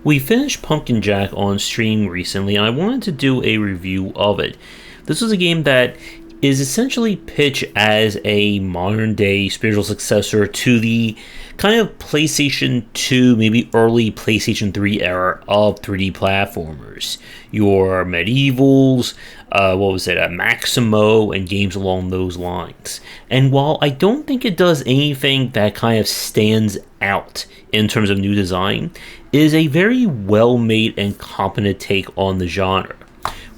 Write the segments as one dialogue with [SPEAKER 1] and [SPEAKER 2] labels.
[SPEAKER 1] We finished Pumpkin Jack on stream recently, and I wanted to do a review of it. This was a game that is essentially pitched as a modern-day spiritual successor to the kind of PlayStation 2, maybe early PlayStation 3 era of 3D platformers. Your Medievals, Maximo, and games along those lines. And while I don't think it does anything that kind of stands out in terms of new design, it is a very well-made and competent take on the genre.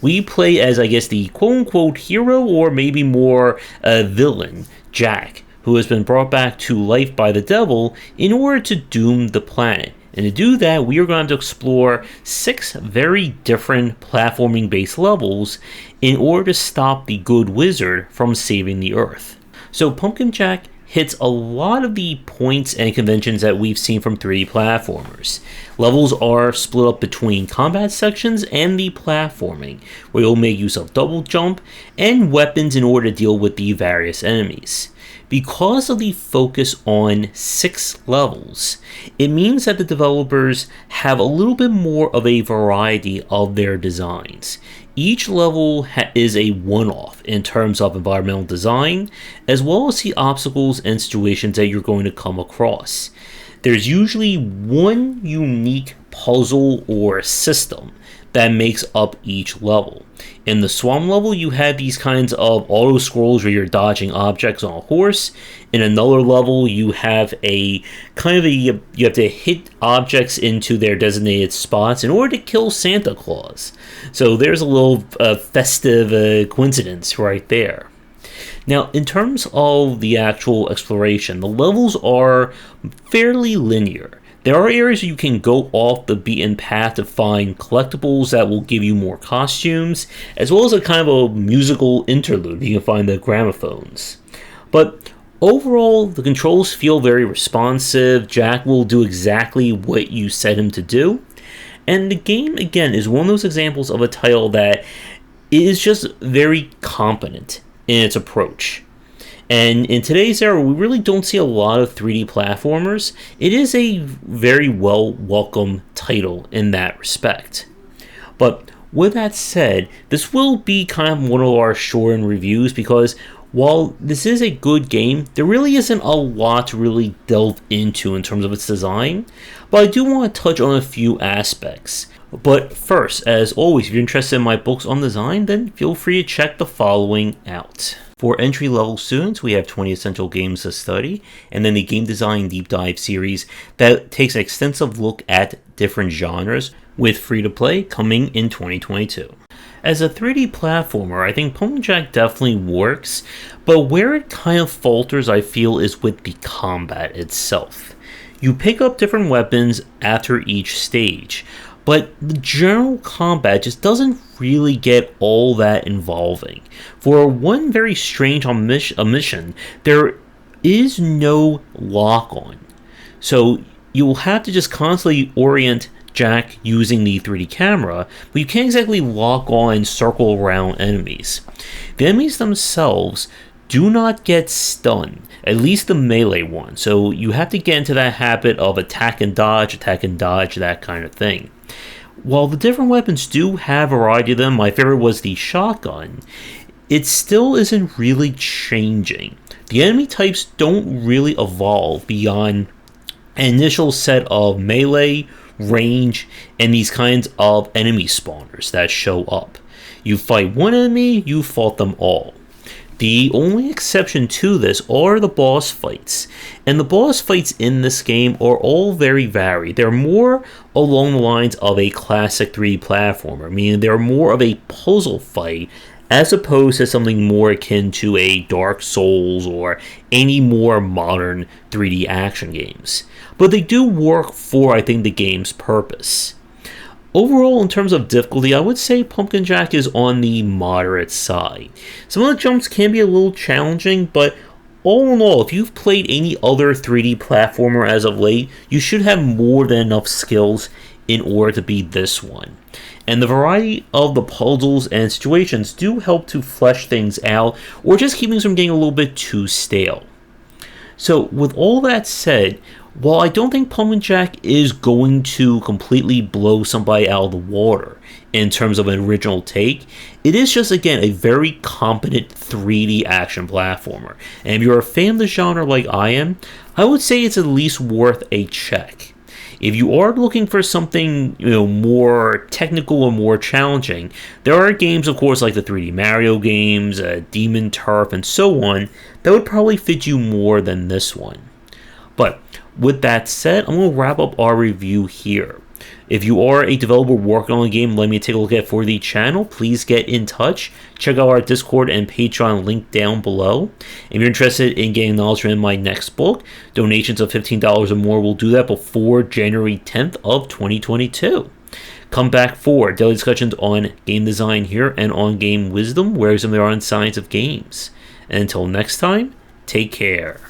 [SPEAKER 1] We play as, I guess, the quote-unquote hero, or maybe more villain, Jack, who has been brought back to life by the devil in order to doom the planet. And to do that, we are going to explore 6 very different platforming-based levels in order to stop the good wizard from saving the Earth. So Pumpkin Jack hits a lot of the points and conventions that we've seen from 3D platformers. Levels are split up between combat sections and the platforming, where you'll make use of double jump and weapons in order to deal with the various enemies. Because of the focus on 6 levels, it means that the developers have a little bit more of a variety of their designs. Each level is a one-off in terms of environmental design, as well as the obstacles and situations that you're going to come across. There's usually one unique puzzle or system that makes up each level. In the Swamp level, you have these kinds of auto scrolls where you're dodging objects on a horse. In another level, you have you have to hit objects into their designated spots in order to kill Santa Claus. So there's a little festive coincidence right there. Now, in terms of the actual exploration, the levels are fairly linear. There are areas where you can go off the beaten path to find collectibles that will give you more costumes, as well as a kind of a musical interlude. You can find the gramophones. But overall, the controls feel very responsive. Jack will do exactly what you set him to do. And the game, again, is one of those examples of a title that is just very competent in its approach. And in today's era, we really don't see a lot of 3D platformers. It is a very welcome title in that respect. But with that said, this will be kind of one of our short-end reviews, because while this is a good game, there really isn't a lot to really delve into in terms of its design. But I do want to touch on a few aspects. But first, as always, if you're interested in my books on design, then feel free to check the following out. For entry-level students, we have 20 Essential Games to Study, and then the Game Design Deep Dive series that takes an extensive look at different genres, with free-to-play coming in 2022. As a 3D platformer, I think Pumpkin Jack definitely works, but where it kind of falters, I feel, is with the combat itself. You pick up different weapons after each stage, but the general combat just doesn't really get all that involving. For one very strange omission, there is no lock-on. So you will have to just constantly orient Jack using the 3D camera, but you can't exactly lock on and circle around enemies. The enemies themselves do not get stunned, at least the melee one, so you have to get into that habit of attack and dodge, that kind of thing. While the different weapons do have a variety of them, my favorite was the shotgun, it still isn't really changing. The enemy types don't really evolve beyond an initial set of melee, range, and these kinds of enemy spawners that show up. You fight one enemy, you fought them all. The only exception to this are the boss fights, and the boss fights in this game are all very varied. They're more along the lines of a classic 3D platformer, meaning they're more of a puzzle fight as opposed to something more akin to a Dark Souls or any more modern 3D action games. But they do work for, I think, the game's purpose. Overall, in terms of difficulty, I would say Pumpkin Jack is on the moderate side. Some of the jumps can be a little challenging, but all in all, if you've played any other 3D platformer as of late, you should have more than enough skills in order to beat this one. And the variety of the puzzles and situations do help to flesh things out, or just keep things from getting a little bit too stale. So with all that said, While I don't think Plump Jack is going to completely blow somebody out of the water in terms of an original take, it is just, again, a very competent 3D action platformer. And if you're a fan of the genre like I am, I would say it's at least worth a check. If you are looking for something, more technical or more challenging, there are games, of course, like the 3D Mario games, Demon Turf, and so on, that would probably fit you more than this one. But with that said, I'm going to wrap up our review here. If you are a developer working on a game, let me take a look at for the channel, please get in touch. Check out our Discord and Patreon link down below. If you're interested in getting knowledge in my next book, donations of $15 or more will do that before January 10th of 2022. Come back for daily discussions on game design here and on game wisdom, where some there are in science of games. And until next time, take care.